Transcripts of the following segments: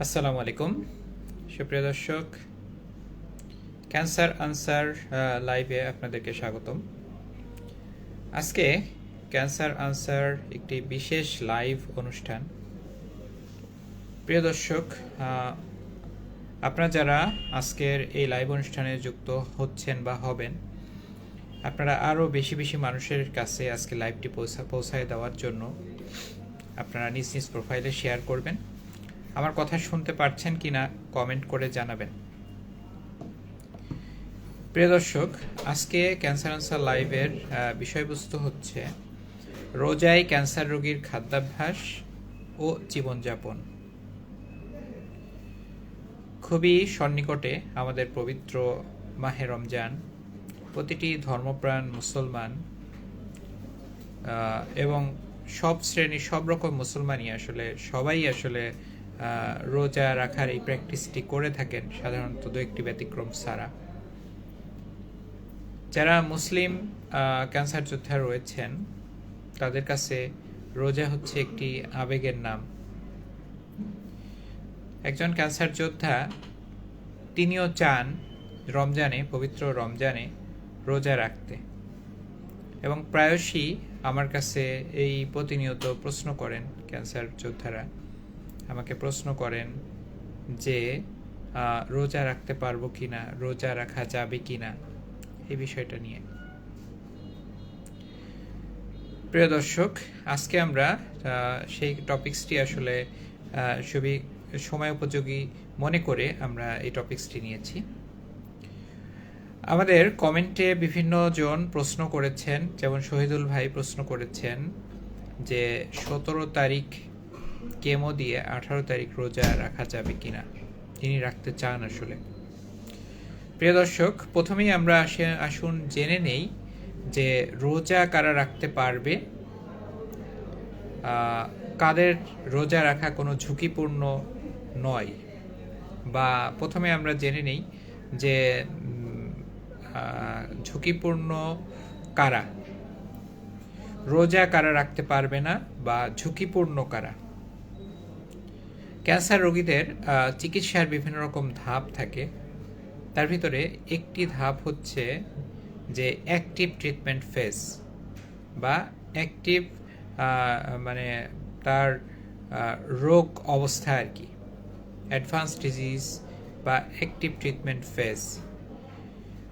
আসসালামু আলাইকুম সুপ্রিয় দর্শক, ক্যান্সার আনসার লাইভে আপনাদেরকে স্বাগতম। আজকে ক্যান্সার আনসার একটি বিশেষ লাইভ অনুষ্ঠান। প্রিয় দর্শক, আপনারা যারা আজকের এই লাইভ অনুষ্ঠানে যুক্ত হচ্ছেন বা হবেন, আপনারা আরও বেশি বেশি মানুষের কাছে আজকে লাইভটি পৌঁছায় দেওয়ার জন্য আপনারা নিজ নিজ প্রোফাইলে শেয়ার করবেন। আমার কথা শুনতে পারছেন কিনা কমেন্ট করে জানাবেন। প্রিয় দর্শক, আজকে ক্যান্সার আনসার লাইভের বিষয়বস্তু হচ্ছে রোজায় ক্যান্সার রোগীর খাদ্যাভ্যাস ও জীবনযাপন। খুবই সন্নিকটে আমাদের পবিত্র মাহে রমজান। প্রতিটি ধর্মপ্রাণ মুসলমান এবং সব শ্রেণীর সব রকম মুসলমানই সবাই রোজা রাখার এই প্র্যাকটিসটি করে থাকেন, সাধারণত দু একটি ব্যতিক্রম ছাড়া। যারা মুসলিম ক্যান্সার যোদ্ধা রয়েছেন তাদের কাছে রোজা হচ্ছে একটি আবেগের নাম। একজন ক্যান্সার যোদ্ধা তিনিও চান রমজানে, পবিত্র রমজানে রোজা রাখতে, এবং প্রায়শই আমার কাছে এই প্রতিনিয়ত প্রশ্ন করেন ক্যান্সার যোদ্ধারা, আমাকে প্রশ্ন করেন যে রোজা রাখতে পারবো কিনা, রোজা রাখা যাবে কিনা, এই বিষয়টা নিয়ে। প্রিয় দর্শক, আজকে আমরা সেই টপিকসটি সময় উপযোগী মনে করে আমরা এই টপিকসটি নিয়েছি। আমাদের কমেন্টে বিভিন্ন জন প্রশ্ন করেছেন, যেমন শহীদুল ভাই প্রশ্ন করেছেন যে 17 তারিখ কেমো দিয়ে 18 তারিখ রোজা রাখা যাবে কিনা, তিনি রাখতে চান। আসলে প্রিয় দর্শক, প্রথমেই আমরা আসুন জেনে নেই যে রোজা কারা রাখতে পারবে, কাদের রোজা রাখা কোনো ঝুঁকিপূর্ণ নয়। বা প্রথমে আমরা জেনে নেই যে ঝুঁকিপূর্ণ কারা, রোজা কারা রাখতে পারবে না বা ঝুঁকিপূর্ণ কারা। ক্যান্সার রোগীদের চিকিৎসার বিভিন্ন রকম ধাপ থাকে। তার ভিতরে একটি ধাপ হচ্ছে যে অ্যাক্টিভ ট্রিটমেন্ট ফেজ বা অ্যাক্টিভ মানে তার রোগ অবস্থা আর কি, অ্যাডভান্স ডিজিজ বা অ্যাক্টিভ ট্রিটমেন্ট ফেজ।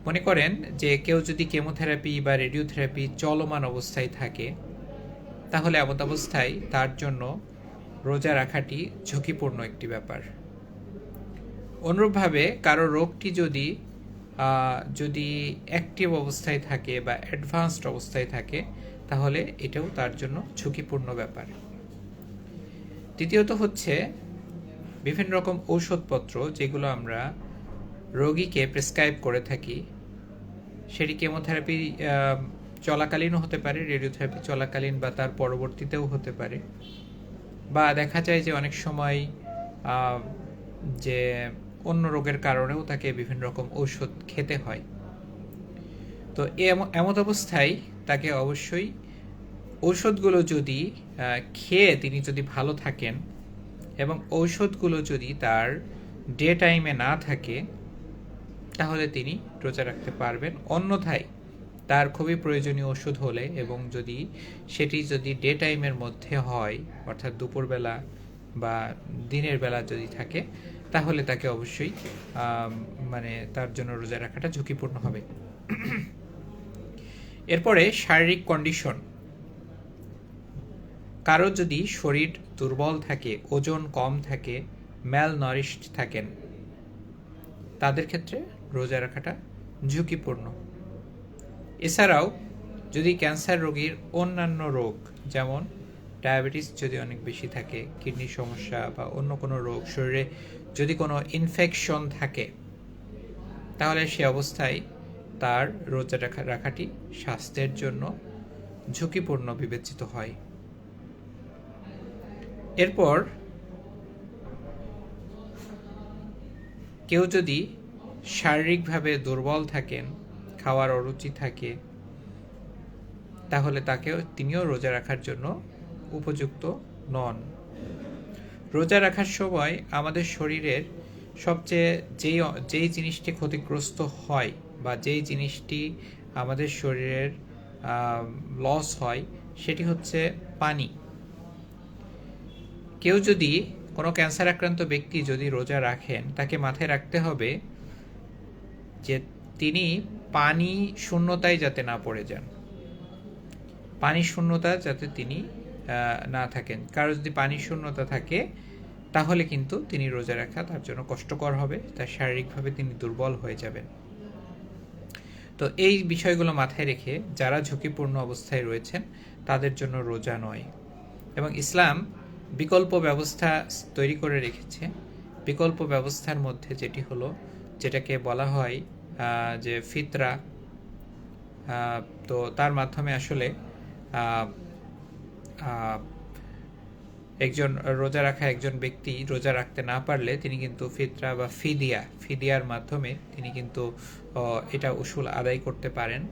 মনে করেন যে কেউ যদি কেমোথেরাপি বা রেডিওথেরাপি চলমান অবস্থায় থাকে, তাহলে এমন অবস্থায় তার জন্য রোজা রাখাটি ঝুঁকিপূর্ণ একটি ব্যাপার। অনুরূপভাবে কারো রোগটি যদি অ্যাক্টিভ অবস্থায় থাকে বা অ্যাডভান্সড অবস্থায় থাকে, তাহলে এটাও তার জন্য ঝুঁকিপূর্ণ ব্যাপার। দ্বিতীয়ত হচ্ছে বিভিন্ন রকম ঔষধপত্র যেগুলো আমরা রোগীকে প্রেসক্রাইব করে থাকি, সেটি কেমোথেরাপি চলাকালীনও হতে পারে, রেডিওথেরাপি চলাকালীন বা তার পরবর্তীতেও হতে পারে। বা দেখা যায় যে অনেক সময় যে অন্য রোগের কারণেও তাকে বিভিন্ন রকম ঔষধ খেতে হয়। তো এমন অবস্থায় তাকে অবশ্যই ঔষধগুলো যদি খেয়ে তিনি যদি ভালো থাকেন এবং ঔষধগুলো যদি তার ডে টাইমে না থাকে, তাহলে তিনি রোজা রাখতে পারবেন। অন্যথায় তার খুবই প্রয়োজনীয় ওষুধ হলে এবং সেটি যদি ডে টাইমের মধ্যে হয়, অর্থাৎ দুপুরবেলা বা দিনের বেলা যদি থাকে, তাহলে তাকে অবশ্যই তার জন্য রোজা রাখাটা ঝুঁকিপূর্ণ হবে। এরপরে শারীরিক কন্ডিশন। কারো যদি শরীর দুর্বল থাকে, ওজন কম থাকে, ম্যালনারিশড থাকেন, তাদের ক্ষেত্রে রোজা রাখাটা ঝুঁকিপূর্ণ। এছাড়াও যদি ক্যান্সার রোগীর অন্যান্য রোগ, যেমন ডায়াবেটিস যদি অনেক বেশি থাকে, কিডনির সমস্যা বা অন্য কোনো রোগ, শরীরে যদি কোনো ইনফেকশন থাকে, তাহলে সে অবস্থায় তার রোজা রাখাটি স্বাস্থ্যের জন্য ঝুঁকিপূর্ণ বিবেচিত হয়। এরপর কেউ যদি শারীরিকভাবে দুর্বল থাকেন, খাওয়ার অরুচি থাকে, তাহলে তিনিও রোজা রাখার জন্য উপযুক্ত নন। রোজা রাখার সময় আমাদের শরীরের সবচেয়ে যেই জিনিসটি ক্ষতিগ্রস্ত হয় বা যেই জিনিসটি আমাদের শরীরের লস হয় সেটি হচ্ছে পানি। কেউ যদি কোনো ক্যান্সার আক্রান্ত ব্যক্তি যদি রোজা রাখেন, তাকে মাথায় রাখতে হবে যে তিনি পানি শূন্যতায় যাতে না পড়ে যান, পানি শূন্যতা যাতে তিনি না থাকেন। কারো যদি পানি শূন্যতা থাকে তাহলে কিন্তু তিনি রোজা রাখা তার জন্য কষ্টকর হবে, তার শারীরিকভাবে তিনি দুর্বল হয়ে যাবেন। তো এই বিষয়গুলো মাথায় রেখে যারা ঝুঁকিপূর্ণ অবস্থায় রয়েছেন তাদের জন্য রোজা নয়। এবং ইসলাম বিকল্প ব্যবস্থা তৈরি করে রেখেছে। বিকল্প ব্যবস্থার মধ্যে যেটি হলো, যেটাকে বলা হয় যে ফিতরা। তো তার মাধ্যমে আসলে একজন রোজা রাখা একজন ব্যক্তি রোজা রাখতে না পারলে তিনি কিন্তু ফিতরা বা ফিদিয়ার মাধ্যমে তিনি কিন্তু এটা উসুল আদায় করতে পারেন,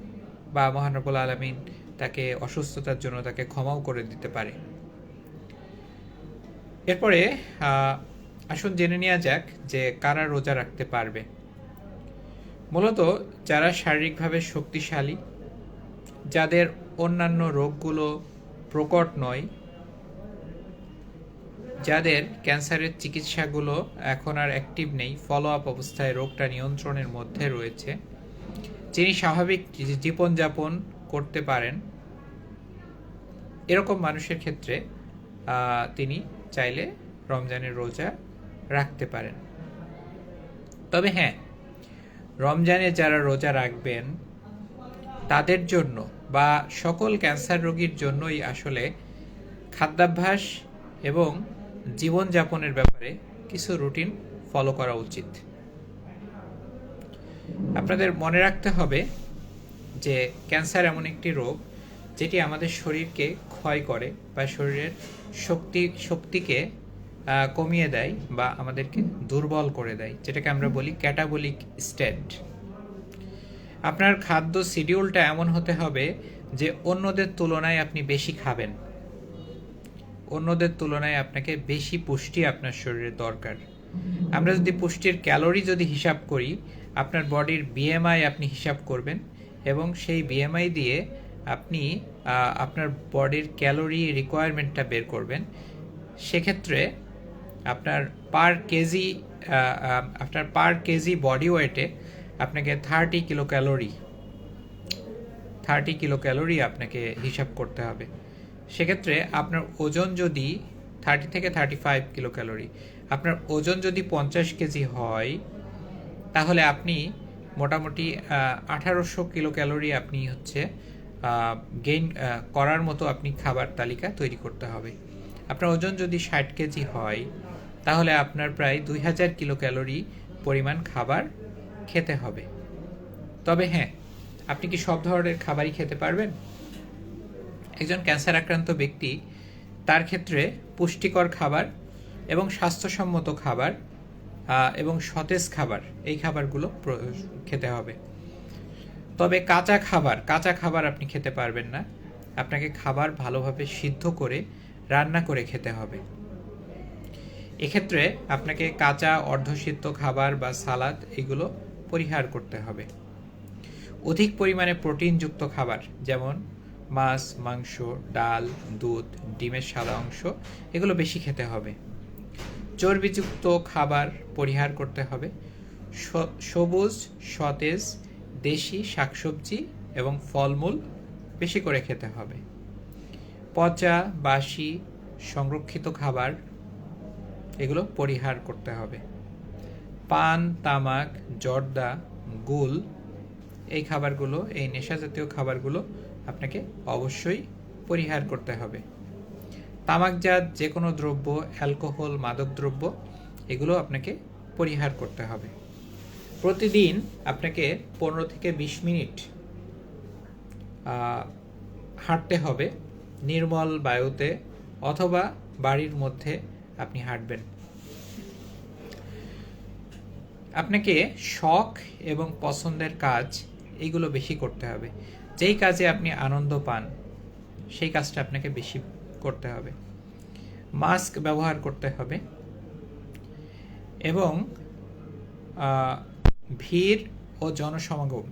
বা মহান রব্বুল আলামিন তাকে অসুস্থতার জন্য তাকে ক্ষমাও করে দিতে পারে। এরপরে আসুন জেনে নেওয়া যাক যে কারা রোজা রাখতে পারবে। মূলত যারা শারীরিকভাবে শক্তিশালী, যাদের অন্যান্য রোগগুলো প্রকট নয়, যাদের ক্যান্সারের চিকিৎসাগুলো এখন আর অ্যাক্টিভ নেই, ফলো আপ অবস্থায় রোগটা নিয়ন্ত্রণের মধ্যে রয়েছে, যিনি স্বাভাবিক জীবনযাপন করতে পারেন, এরকম মানুষের ক্ষেত্রে তিনি চাইলে রমজানের রোজা রাখতে পারেন। তবে হ্যাঁ, রমজানে যারা রোজা রাখবেন তাদের জন্য বা সকল ক্যান্সার রোগীর জন্যই আসলে খাদ্যাভ্যাস এবং জীবনযাপনের ব্যাপারে কিছু রুটিন ফলো করা উচিত। আপনাদের মনে রাখতে হবে যে ক্যান্সার এমন একটি রোগ যেটি আমাদের শরীরকে ক্ষয় করে বা শরীরের শক্তিকে কমিয়ে দেয় বা আমাদেরকে দুর্বল করে দেয়, যেটাকে আমরা বলি ক্যাটাবলিক স্টেট। আপনার খাদ্য শিডিউলটা এমন হতে হবে যে অন্যদের তুলনায় আপনি বেশি খাবেন, অন্যদের তুলনায় আপনাকে বেশি পুষ্টি আপনার শরীরে দরকার। আমরা যদি পুষ্টির ক্যালোরি যদি হিসাব করি, আপনার বডির বিএমআই আপনি হিসাব করবেন এবং সেই বিএমআই দিয়ে আপনি আপনার বডির ক্যালোরি রিকোয়ারমেন্টটা বের করবেন। সেক্ষেত্রে আপনার পার কেজি বডি ওয়েটে আপনাকে 30 কিলো ক্যালোরি আপনাকে হিসাব করতে হবে। সেক্ষেত্রে আপনার ওজন যদি 30 থেকে 35 কিলো ক্যালোরি, আপনার ওজন যদি 50 কেজি হয়, তাহলে আপনি মোটামুটি 1800 কিলো ক্যালোরি আপনি হচ্ছে গেইন করার মতো আপনি খাবার তালিকা তৈরি করতে হবে। আপনার ওজন যদি 60 কেজি হয়, তাহলে আপনার প্রায় 2000 কিলো ক্যালোরি পরিমাণ খাবার খেতে হবে। তবে হ্যাঁ, আপনি কি সব ধরনের খাবারই খেতে পারবেন? একজন ক্যান্সার আক্রান্ত ব্যক্তি, তার ক্ষেত্রে পুষ্টিকর খাবার এবং স্বাস্থ্যসম্মত খাবার এবং সতেজ খাবার, এই খাবারগুলো খেতে হবে। তবে কাঁচা খাবার আপনি খেতে পারবেন না। আপনাকে খাবার ভালোভাবে সিদ্ধ করে রান্না করে খেতে হবে। এক্ষেত্রে আপনাকে কাঁচা অর্ধসিদ্ধ খাবার বা সালাদ এগুলো পরিহার করতে হবে। অধিক পরিমাণে প্রোটিনযুক্ত খাবার যেমন মাছ, মাংস, ডাল, দুধ, ডিমের সাদা অংশ এগুলো বেশি খেতে হবে। চর্বিযুক্ত খাবার পরিহার করতে হবে। সবুজ, সতেজ, দেশি শাকসবজি এবং ফলমূল বেশি করে খেতে হবে। পচা, বাসি, সংরক্ষিত খাবার এগুলো পরিহার করতে হবে। পান, তামাক, জর্দা, গুল এই খাবারগুলো, এই নেশাজাতীয় খাবারগুলো আপনাকে অবশ্যই পরিহার করতে হবে। তামাকজাত যে কোনো দ্রব্য, অ্যালকোহল, মাদকদ্রব্য এগুলো আপনাকে পরিহার করতে হবে। প্রতিদিন আপনাকে 15 থেকে 20 মিনিট হাঁটতে হবে নির্মল বায়ুতে, অথবা বাড়ির মধ্যে আপনি হাঁটবেন। আপনাকে শখ এবং পছন্দের কাজ এইগুলো বেশি করতে হবে। যেই কাজে আপনি আনন্দ পান সেই কাজটা আপনাকে বেশি করতে হবে। মাস্ক ব্যবহার করতে হবে এবং ভিড় ও জনসমাগম,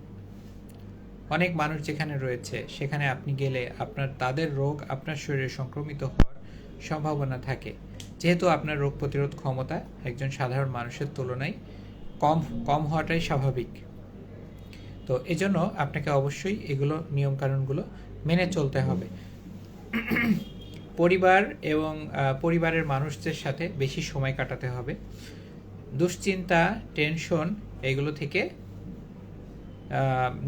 অনেক মানুষ যেখানে রয়েছে সেখানে আপনি গেলে তাদের রোগ আপনার শরীরে সংক্রমিত হওয়ার সম্ভাবনা থাকে, যেহেতু আপনার রোগ প্রতিরোধ ক্ষমতা একজন সাধারণ মানুষের তুলনায় কম হওয়াটাই স্বাভাবিক। তো এজন্য আপনাকে অবশ্যই এগুলো নিয়মকানুনগুলো মেনে চলতে হবে। পরিবার এবং পরিবারের মানুষদের সাথে বেশি সময় কাটাতে হবে। দুশ্চিন্তা, টেনশন এগুলো থেকে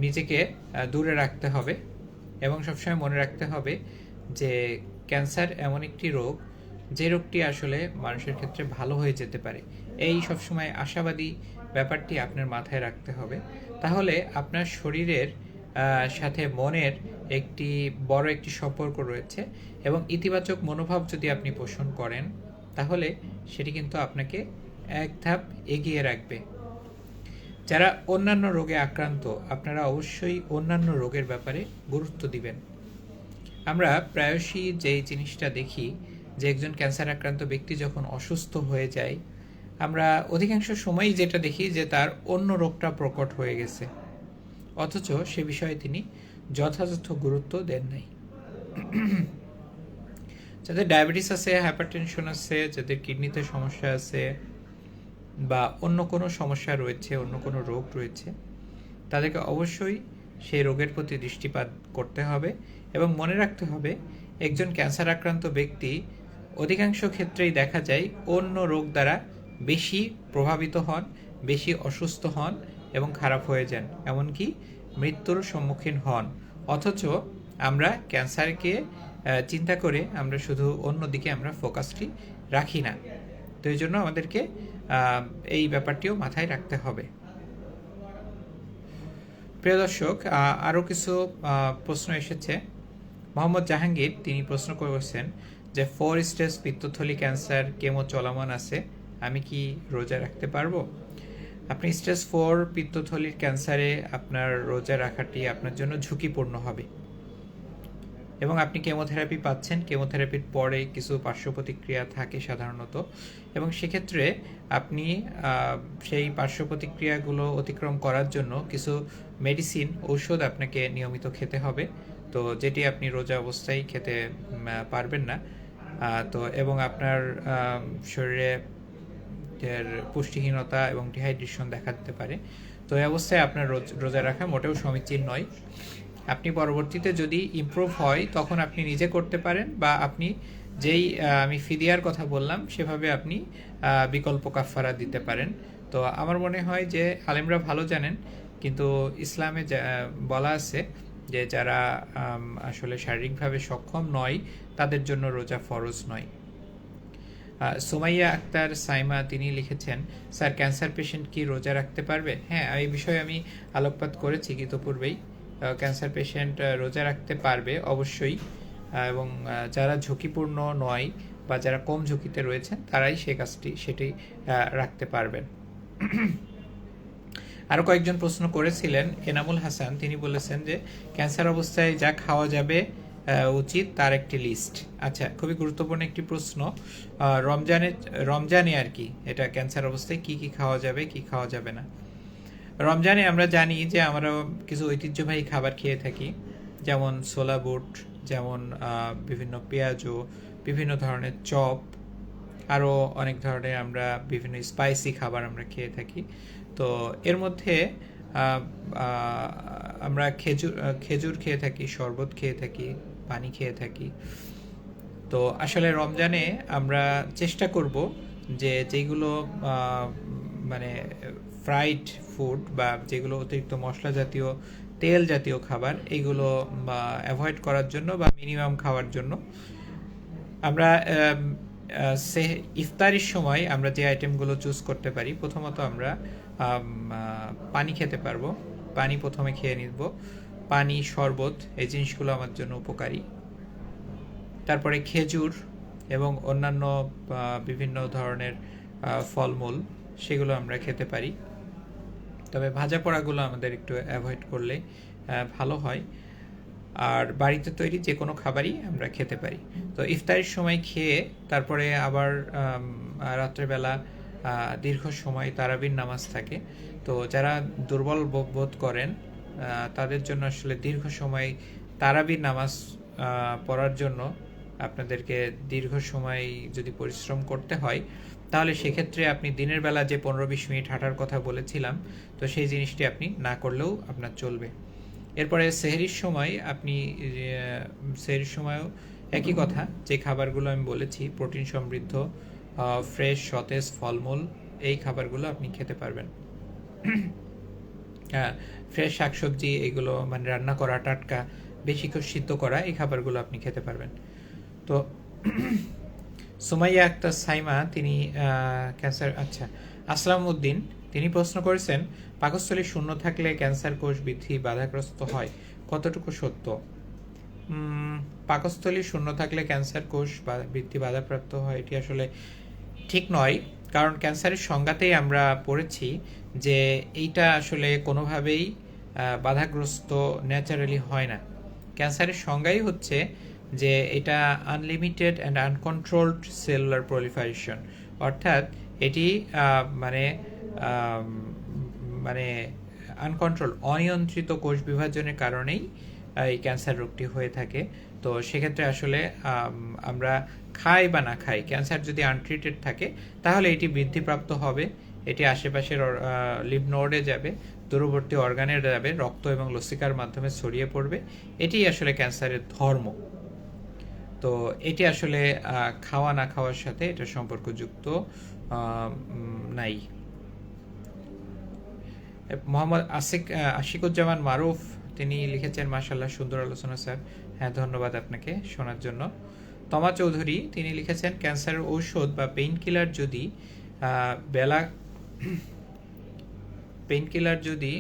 নিজেকে দূরে রাখতে হবে এবং সবসময় মনে রাখতে হবে যে ক্যান্সার এমন একটি রোগ যে রোগটি আসলে মানুষের ক্ষেত্রে ভালো হয়ে যেতে পারে। এই সবসময় আশাবাদী ব্যাপারটি আপনার মাথায় রাখতে হবে। তাহলে আপনার শরীরের সাথে মনের বড় একটি সম্পর্ক রয়েছে এবং ইতিবাচক মনোভাব যদি আপনি পোষণ করেন তাহলে সেটি কিন্তু আপনাকে এক ধাপ এগিয়ে রাখবে। যারা অন্যান্য রোগে আক্রান্ত, আপনারা অবশ্যই অন্যান্য রোগের ব্যাপারে গুরুত্ব দিবেন। আমরা প্রায়শই যেই জিনিসটা দেখি যে একজন ক্যান্সার আক্রান্ত ব্যক্তি যখন অসুস্থ হয়ে যায়, আমরা অধিকাংশ সময়ই যেটা দেখি যে তার অন্য রোগটা প্রকট হয়ে গেছে, অথচ সে বিষয়ে তিনি যথাযথ গুরুত্ব দেন নাই। যাদের ডায়াবেটিস আছে, হাইপারটেনশন আছে, যাদের কিডনিতে সমস্যা আছে বা অন্য কোনো সমস্যা রয়েছে, অন্য কোনো রোগ রয়েছে, তাদেরকে অবশ্যই সেই রোগের প্রতি দৃষ্টিপাত করতে হবে এবং মনে রাখতে হবে একজন ক্যান্সার আক্রান্ত ব্যক্তি অধিকাংশ ক্ষেত্রেই দেখা যায় অন্য রোগ দ্বারা বেশি প্রভাবিত হন, বেশি অসুস্থ হন এবং খারাপ হয়ে যান, এমনকি মৃত্যুর সম্মুখীন হন। অথচ আমরা ক্যান্সারকে চিন্তা করে আমরা শুধু অন্যদিকে আমরা ফোকাসটি রাখি না। তো এই জন্য আমাদেরকে এই ব্যাপারটিও মাথায় রাখতে হবে। প্রিয় দর্শক, আরও কিছু প্রশ্ন এসেছে। মোহাম্মদ জাহাঙ্গীর তিনি প্রশ্ন করেছেন যে 4 স্টেজ পিত্তথলি ক্যান্সার কেমো চলমান আছে, আমি কি রোজা রাখতে পারবো? আপনি স্টেজ 4 পিত্তথলির ক্যান্সারে আপনার রোজা রাখাটি আপনার জন্য ঝুঁকিপূর্ণ হবে এবং আপনি কেমোথেরাপি পাচ্ছেন। কেমোথেরাপির পরে কিছু পার্শ্ব প্রতিক্রিয়া থাকে সাধারণত, এবং সেক্ষেত্রে আপনি সেই পার্শ্ব প্রতিক্রিয়াগুলো অতিক্রম করার জন্য কিছু মেডিসিন, ঔষধ আপনাকে নিয়মিত খেতে হবে, তো যেটি আপনি রোজা অবস্থায় খেতে পারবেন না। তো এবং আপনার শরীরে পুষ্টিহীনতা এবং ডিহাইড্রেশন দেখা দিতে পারে। তো এই অবস্থায় আপনার রোজা রাখা মোটেও সমীচীন নয়। আপনি পরবর্তীতে যদি ইমপ্রুভ হয় তখন আপনি নিজে করতে পারেন, বা আপনি যেই আমি ফিদিয়ার কথা বললাম সেভাবে আপনি বিকল্প কাফারা দিতে পারেন। তো আমার মনে হয় যে আলেমরা ভালো জানেন, কিন্তু ইসলামে বলা আছে যে যারা আসলে শারীরিকভাবে সক্ষম নয় তাদের জন্য রোজা ফরজ নয়। সুমাইয়া আক্তার সাইমা তিনি লিখেছেন, স্যার ক্যান্সার পেশেন্ট কি রোজা রাখতে পারবে? হ্যাঁ, এই বিষয়ে আমি আলোকপাত করেছি ইতোপূর্বেই। ক্যান্সার পেশেন্ট রোজা রাখতে পারবে অবশ্যই, এবং যারা ঝুঁকিপূর্ণ নয় বা যারা কম ঝুঁকিতে রয়েছেন তারাই সেটি রাখতে পারবেন। আরও কয়েকজন প্রশ্ন করেছিলেন। এনামুল হাসান তিনি বলেছেন যে ক্যান্সার অবস্থায় যা খাওয়া যাবে উচিত তার একটি লিস্ট। আচ্ছা, খুবই গুরুত্বপূর্ণ একটি প্রশ্ন। রমজানে আর কি, এটা ক্যান্সার অবস্থায় কি কি খাওয়া যাবে, কি খাওয়া যাবে না। রমজানে আমরা জানি যে আমরা কিছু ঐতিহ্যবাহী খাবার খেয়ে থাকি, যেমন ছোলা বুট, যেমন বিভিন্ন পেঁয়াজু, বিভিন্ন ধরনের চপ, আরও অনেক ধরনের আমরা বিভিন্ন স্পাইসি খাবার আমরা খেয়ে থাকি। তো এর মধ্যে আমরা খেজুর খেয়ে থাকি, শরবত খেয়ে থাকি, পানি খেয়ে থাকি। তো আসলে রমজানে আমরা চেষ্টা করব যে যেগুলো মানে ফ্রাইড ফুড বা যেগুলো অতিরিক্ত মশলা জাতীয়, তেল জাতীয় খাবার, এইগুলো অ্যাভয়েড করার জন্য বা মিনিমাম খাওয়ার জন্য আমরা ইফতারির সময় আমরা যে আইটেমগুলো চুজ করতে পারি, প্রথমত আমরা পানি খেতে পারবো। পানি প্রথমে খেয়ে নিব। পানি, শরবত, এই জিনিসগুলো আমার জন্য উপকারী। তারপরে খেজুর এবং অন্যান্য বিভিন্ন ধরনের ফলমূল, সেগুলো আমরা খেতে পারি। তবে ভাজা পোড়াগুলো আমাদের একটু অ্যাভয়েড করলে ভালো হয়। আর বাড়িতে তৈরি যে কোনো খাবারই আমরা খেতে পারি। তো ইফতারের সময় খেয়ে তারপরে আবার রাত্রেবেলা দীর্ঘ সময় তারাবির নামাজ থাকে। তো যারা দুর্বল বোধ করেন তাদের জন্য আসলে দীর্ঘ সময় তারাবির নামাজ পড়ার জন্য আপনাদেরকে দীর্ঘ সময় যদি পরিশ্রম করতে হয়, তাহলে সেক্ষেত্রে আপনি দিনের বেলা যে 15-20 মিনিট হাঁটার কথা বলেছিলাম, তো সেই জিনিসটি আপনি না করলেও আপনার চলবে। এরপরে সেহরির সময় আপনি সেহরির সময়ও একই কথা, যে খাবারগুলো আমি বলেছি প্রোটিন সমৃদ্ধ ফ্রেশ সতেজ ফলমূল, এই খাবারগুলো আপনি খেতে পারবেন। ফ্রেশ শাকসবজি এগুলো মানে রান্না করা টাটকা, বেশি করে সিদ্ধ করা, এই খাবারগুলো আপনি খেতে পারবেন। তো সুমাইয়া আক্তার সাইমা তিনি ক্যান্সার আসলাম উদ্দিন তিনি প্রশ্ন করেছেন, পাকস্থলী শূন্য থাকলে ক্যান্সার কোষ বৃদ্ধি বাধাগ্রস্ত হয়, কতটুকু সত্য? পাকস্থলী শূন্য থাকলে ক্যান্সার কোষ বৃদ্ধি বাধাপ্রাপ্ত হয়, এটি আসলে ঠিক নয়। কারণ ক্যান্সারের সংজ্ঞাতেই আমরা পড়েছি যে এইটা আসলে কোনোভাবেই বাধাগ্রস্ত ন্যাচারালি হয় না। ক্যান্সারের সংজ্ঞাই হচ্ছে যে এটা unlimited and uncontrolled cellular proliferation, অর্থাৎ এটি মানে মানে আনকন্ট্রোল অনিয়ন্ত্রিত কোষ বিভাজনের কারণেই এই ক্যান্সার রোগটি হয়ে থাকে। তো সেক্ষেত্রে আসলে আমরা খাই বা না খাই, ক্যান্সার যদি আনট্রিটেড থাকে তাহলে এটি বৃদ্ধিপ্রাপ্ত হবে, এটি আশেপাশের লিম্ফ নোডে যাবে, দূরবর্তী অর্গানে যাবে, রক্ত এবং লসিকার মাধ্যমে ছড়িয়ে পড়বে। এটি আসলে ক্যান্সারের ধর্ম। তো এটি আসলে খাওয়া না খাওয়ার সাথে এটা সম্পর্কযুক্ত নাই। মোহাম্মদ আশিকুজ্জামান মারুফ তিনি লিখেছেন, মাশাআল্লাহ সুন্দর আলোচনা স্যার। হ্যাঁ, ধন্যবাদ আপনাকে শোনার জন্য। তমা চৌধুরী তিনি লিখেছেন, ক্যান্সারের ঔষধ বা পেইন কিলার যদি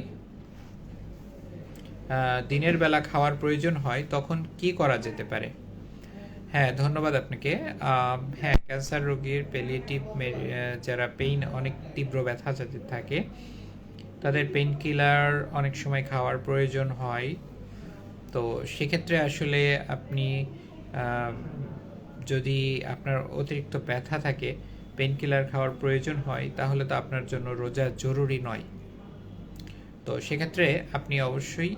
দিনের বেলা খাওয়ার প্রয়োজন হয় তখন কি করা যেতে পারে? হ্যাঁ, ধন্যবাদ আপনাকে। হ্যাঁ, ক্যান্সার রোগীর প্যালিয়েটিভ যারা পেইন অনেক তীব্র ব্যথা যাদের থাকে তাদের পেইন কিলার অনেক সময় খাওয়ার প্রয়োজন হয়। তো সেক্ষেত্রে আসলে আপনি যদি আপনার অতিরিক্ত ব্যথা থাকে, পেইন কিলার খাওয়ার প্রয়োজন হয়, তাহলে তো আপনার জন্য রোজা জরুরি নয়। তো সেক্ষেত্রে আপনি অবশ্যই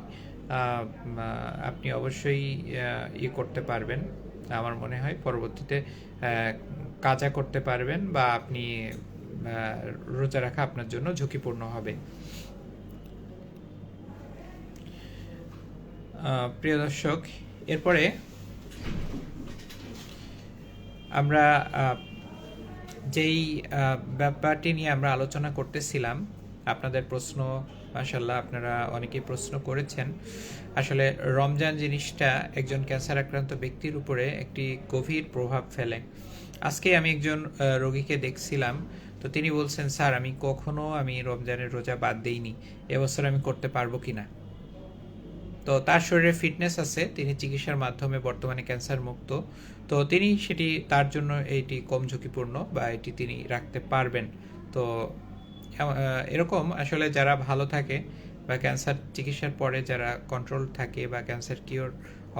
করতে পারবেন, আমার মনে হয় পরবর্তীতে কাজা করতে পারবেন, বা আপনি রোজা রাখা আপনার জন্য ঝুঁকিপূর্ণ হবে। প্রিয় দর্শক, এরপরে আমরা যেই ব্যাপারটি নিয়ে আমরা আলোচনা করতেছিলাম, আপনাদের প্রশ্ন, মাশাআল্লাহ আপনারা অনেকেই প্রশ্ন করেছেন। আসলে রমজান জিনিসটা একজন ক্যান্সার আক্রান্ত ব্যক্তির উপরে একটি গভীর প্রভাব ফেলে। আজকে আমি একজন রোগীকে দেখছিলাম, তো তিনি বলছেন, স্যার আমি কখনো রমজানের রোজা বাদ দেইনি, এবছর আমি করতে পারবো কিনা। তো তার শরীরে ফিটনেস আছে, তিনি চিকিৎসার মাধ্যমে বর্তমানে ক্যান্সার মুক্ত। তো তিনি সেটি তার জন্য এইটি কম ঝুঁকিপূর্ণ, বা এটি তিনি রাখতে পারবেন। তো এরকম আসলে যারা ভালো থাকে বা ক্যান্সার চিকিৎসার পরে যারা কন্ট্রোল থাকে বা ক্যান্সার কিওর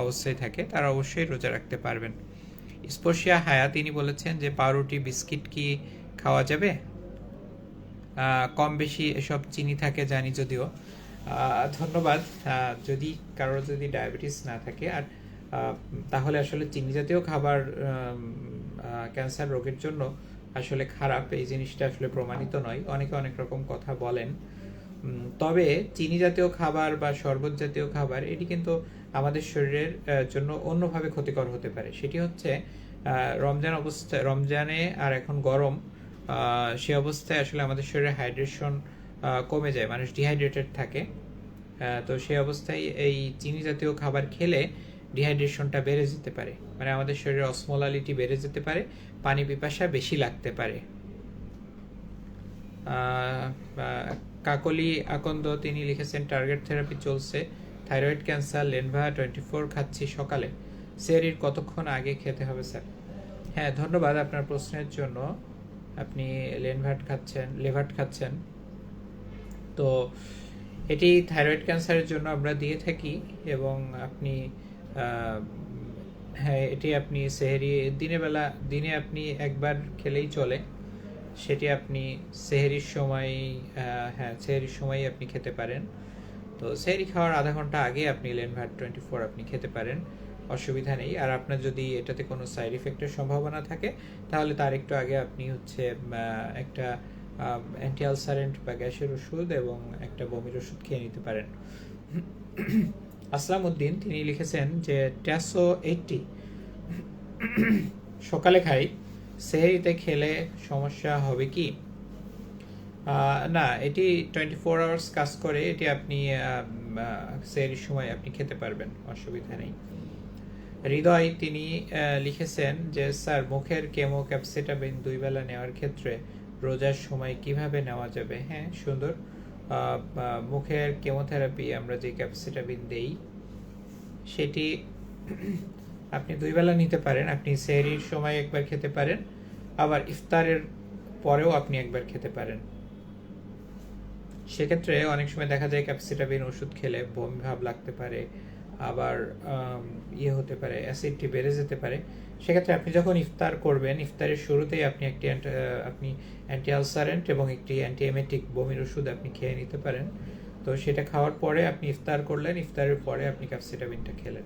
অবস্থায় থাকে, তারা অবশ্যই রোজা রাখতে পারবেন। স্পর্শিয়া হায়া তিনি বলেছেন যে পাউরুটি বিস্কিট কি খাওয়া যাবে? কম বেশি এসব চিনি থাকে জানি যদিও। ধন্যবাদ। যদি কারোর ডায়াবেটিস না থাকে, আর তাহলে আসলে চিনি জাতীয় খাবার ক্যান্সার রোগের জন্য আসলে খারাপ, এই জিনিসটা আসলে প্রমাণিত নয়। অনেকে অনেক রকম কথা বলেন, তবে চিনি জাতীয় খাবার বা শরবত জাতীয় খাবার এটি কিন্তু আমাদের শরীরের জন্য অন্যভাবে ক্ষতিকর হতে পারে। সেটি হচ্ছে রমজানে আর এখন গরম, সে অবস্থায় আসলে আমাদের শরীরে হাইড্রেশন কমে যায়, মানুষ ডিহাইড্রেটেড থাকে। তো সেই অবস্থায় এই চিনি জাতীয় খাবার খেলে ডিহাইড্রেশনটা বেড়ে যেতে পারে, মানে আমাদের শরীরে অসমোলালিটি বেড়ে যেতে পারে, পানি পিপাসা বেশি লাগতে পারে। কাকলি আকন্দ তিনি লিখেছেন, টার্গেট থেরাপি চলছে, থাইরয়েড ক্যান্সার, লেনভা 24 খাচ্ছি সকালে, সেহরির কতক্ষণ আগে খেতে হবে স্যার? হ্যাঁ, ধন্যবাদ আপনার প্রশ্নের জন্য। আপনি লেভাট খাচ্ছেন, তো এটি থাইরয়েড ক্যান্সারের জন্য আমরা দিয়ে থাকি, এবং আপনি আহ, হ্যাঁ, এটি আপনি সেহরি দিনে আপনি একবার খেলেই চলে। সেটি আপনি সেহরির সময়, হ্যাঁ সেহরির সময় আপনি খেতে পারেন। তো সেহরি খাওয়ার আধা ঘন্টা আগে আপনি লেনভার 24 আপনি খেতে পারেন, অসুবিধা নেই। আর আপনার যদি এটাতে কোনো সাইড ইফেক্টের সম্ভাবনা থাকে তাহলে তার একটু আগে আপনি হচ্ছে একটা অ্যান্টি আলসারেন্ট বা গ্যাসের ওষুধ এবং একটা বমির ওষুধ খেয়ে নিতে পারেন। আসলাম উদ্দিন তিনি লিখেছেন যে ট্যাসো 80 সকালে খাই, সেহরিতে খেলে সমস্যা হবে কি? না, এটি 24 আওয়ার্স কাজ করে। এটি আপনি সেহরির সময় আপনি খেতে পারবেন, অসুবিধা নেই। হৃদয় তিনি লিখেছেন যে স্যার মুখের কেমো ক্যাপসিটামিন 2 বেলা নেওয়ার ক্ষেত্রে রোজার সময় কিভাবে নেওয়া যাবে? হ্যাঁ, সুন্দর। মুখের কেমোথেরাপি আমরা যে ক্যাপসিটামিন দেই সেটি আপনি 2 বেলা নিতে পারেন। আপনি সেহরির সময় একবার খেতে পারেন, আবার ইফতারের পরেও আপনি একবার খেতে পারেন। সেক্ষেত্রে অনেক সময় দেখা যায় ক্যাপসিটামিন ওষুধ খেলে বমি ভাব লাগতে পারে, আবার ইয়ে হতে পারে, অ্যাসিডটি বেড়ে যেতে পারে। সেক্ষেত্রে আপনি যখন ইফতার করবেন, ইফতারের শুরুতেই আপনি আপনি অ্যান্টি আলসারেন্ট এবং একটি অ্যান্টি এমেটিক বমির ওষুধ আপনি খেয়ে নিতে পারেন। তো সেটা খাওয়ার পরে আপনি ইফতার করলেন, ইফতারের পরে আপনি ক্যাপসিটামিনটা খেলেন।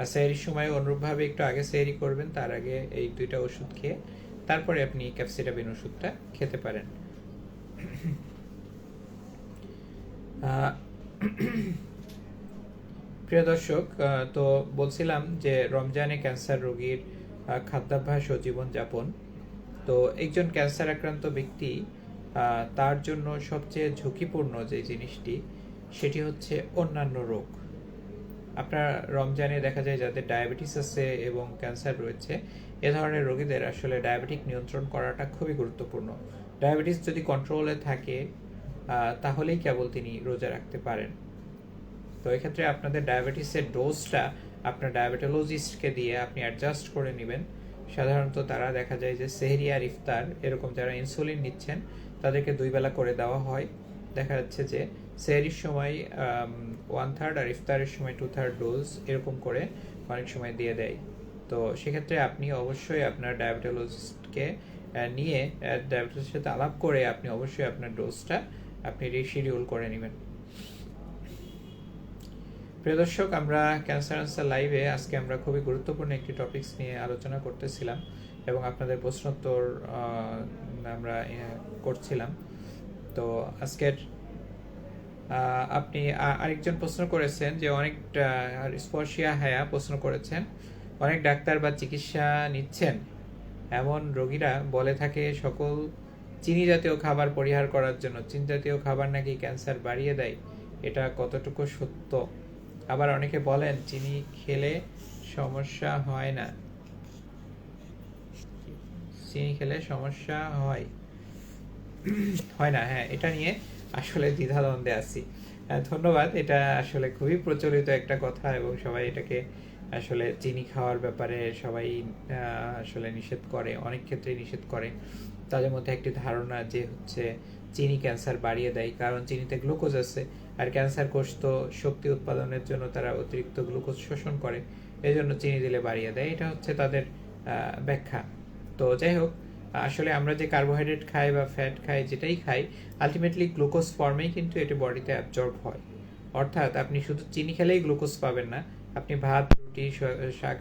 আর সেহরির সময় অনুরূপভাবে একটু আগে সেহরি করবেন, তার আগে এই 2টা ওষুধ খেয়ে তারপরে আপনি ক্যাপসিটামিন ওষুধটা খেতে পারেন। প্রিয় দর্শক, তো বলছিলাম যে রমজানে ক্যান্সার রোগীর খাদ্যাভ্যাস ও জীবনযাপন। তো একজন ক্যান্সার আক্রান্ত ব্যক্তি, তার জন্য সবচেয়ে ঝুঁকিপূর্ণ যে জিনিসটি সেটি হচ্ছে অন্যান্য রোগ। আপনার রমজানে দেখা যায় যাদের ডায়াবেটিস আছে এবং ক্যান্সার রয়েছে, এ ধরনের রোগীদের আসলে ডায়াবেটিক নিয়ন্ত্রণ করাটা খুবই গুরুত্বপূর্ণ। ডায়াবেটিস যদি কন্ট্রোলে থাকে তাহলেই কেবল তিনি রোজা রাখতে পারেন। তো এক্ষেত্রে আপনাদের ডায়াবেটিসের ডোজটা আপনার ডায়াবেটোলজিস্টকে দিয়ে আপনি অ্যাডজাস্ট করে নেবেন। সাধারণত তারা দেখা যায় যে সেহরি আর ইফতার এরকম যারা ইনসুলিন নিচ্ছেন তাদেরকে 2 বেলা করে দেওয়া হয়। দেখা যাচ্ছে যে সেহরির সময় 1/3 আর ইফতারের সময় 2/3 ডোজ এরকম করে অনেক সময় দিয়ে দেয়। তো সেক্ষেত্রে আপনি অবশ্যই আপনার ডায়াবেটোলজিস্টকে নিয়ে ডায়াবেটিসের সাথে আলাপ করে আপনি অবশ্যই আপনার ডোজটা আপনি রিশিডিউল করে নেবেন। প্রিয় দর্শক, আমরা ক্যান্সার আনসার লাইভে আজকে আমরা খুবই গুরুত্বপূর্ণ একটি টপিকস নিয়ে আলোচনা করতেছিলাম এবং আপনাদের প্রশ্নোত্তর আমরা করছিলাম। তো আজকের আপনি আরেকজন প্রশ্ন করেছেন যে অনেক স্পর্শিয়া হায়া প্রশ্ন করেছেন, অনেক ডাক্তার বা চিকিৎসা নিচ্ছেন এমন রোগীরা বলে থাকে সকল চিনি জাতীয় খাবার পরিহার করার জন্য। চিনি জাতীয় খাবার নাকি ক্যান্সার বাড়িয়ে দেয়, এটা কতটুকু সত্য? আবার অনেকে বলেন চিনি খেলে সমস্যা হয় না, চিনি খেলে সমস্যা হয় না। হ্যাঁ, এটা নিয়ে আসলে দ্বিধাদ্বন্দ্বে আছি। ধন্যবাদ। এটা আসলে খুবই প্রচলিত একটা কথা এবং সবাই এটাকে আসলে চিনি খাওয়ার ব্যাপারে সবাই আসলে নিষেধ করে, অনেক ক্ষেত্রেই নিষেধ করে। তাদের মধ্যে একটি ধারণা যে হচ্ছে চিনি ক্যান্সার বাড়িয়ে দেয়, কারণ চিনিতে গ্লুকোজ আছে আর ক্যান্সার কোষ তো শক্তি উৎপাদনের জন্য তারা অতিরিক্ত গ্লুকোজ শোষণ করে, এই জন্য চিনি দিলে বাড়িয়ে দেয়। এটা হচ্ছে তাদের ব্যাখ্যা। তো যাই হোক, আসলে আমরা যে কার্বোহাইড্রেট খাই বা ফ্যাট খাই, যেটাই খাই, আলটিমেটলি গ্লুকোজ ফর্মেই কিন্তু এটি বডিতে অ্যাবজর্ব হয়। অর্থাৎ আপনি শুধু চিনি খেলেই গ্লুকোজ পাবেন না, আপনি ভাত, রুটি, শাক,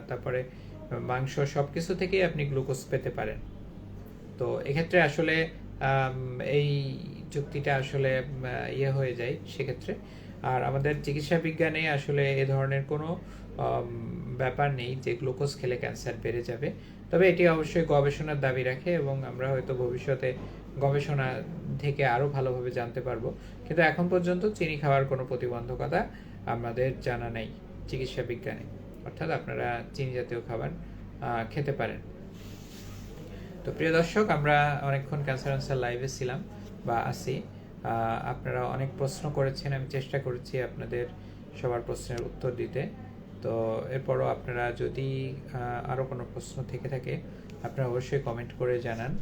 তারপরে মাংস, সব কিছু থেকেই আপনি গ্লুকোজ পেতে পারেন। তো এক্ষেত্রে আসলে এই যুক্তিটা আসলে ইয়ে হয়ে যায় সেক্ষেত্রে। আর আমাদের চিকিৎসা বিজ্ঞানে আসলে এ ধরনের কোনো ব্যাপার নেই যে গ্লুকোজ খেলে ক্যান্সার বেড়ে যাবে। তবে এটি অবশ্যই গবেষণার দাবি রাখে এবং আমরা হয়তো ভবিষ্যতে গবেষণা থেকে আরও ভালোভাবে জানতে পারবো। কিন্তু এখন পর্যন্ত চিনি খাওয়ার কোনো প্রতিবন্ধকতা আমাদের জানা নেই চিকিৎসা বিজ্ঞানে। অর্থাৎ আপনারা চিনি জাতীয় খাবার খেতে পারেন। তো প্রিয় দর্শক, আমরা অনেকক্ষণ ক্যান্সার আনসার লাইভে ছিলাম বা আছি। আপনারা অনেক প্রশ্ন করেছেন, আমি চেষ্টা করেছি আপনাদের সবার প্রশ্নের উত্তর দিতে। তো এরপরও আপনারা যদি আরও কোনো প্রশ্ন থেকে থাকে আপনারা অবশ্যই কমেন্ট করে জানান।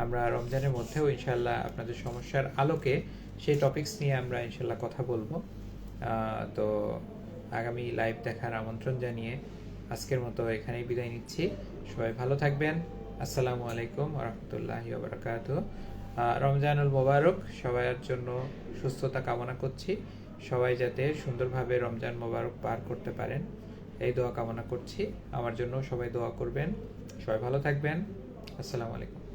আমরা রমজানের মধ্যেও ইনশাল্লাহ আপনাদের সমস্যার আলোকে সেই টপিকস নিয়ে আমরা ইনশাল্লাহ কথা বলবো। তো আগামী লাইভ দেখার আমন্ত্রণ জানিয়ে আজকের মতো এখানেই বিদায় নিচ্ছি। সবাই ভালো থাকবেন। আসসালামু আলাইকুম ওয়া রাহমাতুল্লাহি ওয়া বারাকাতুহু। রমজানুল মোবারক, সবার জন্য সুস্থতা কামনা করছি। সবাই যাতে সুন্দরভাবে রমজান মোবারক পার করতে পারেন এই দোয়া কামনা করছি। আমার জন্য সবাই দোয়া করবেন। সবাই ভালো থাকবেন। আসসালামু আলাইকুম।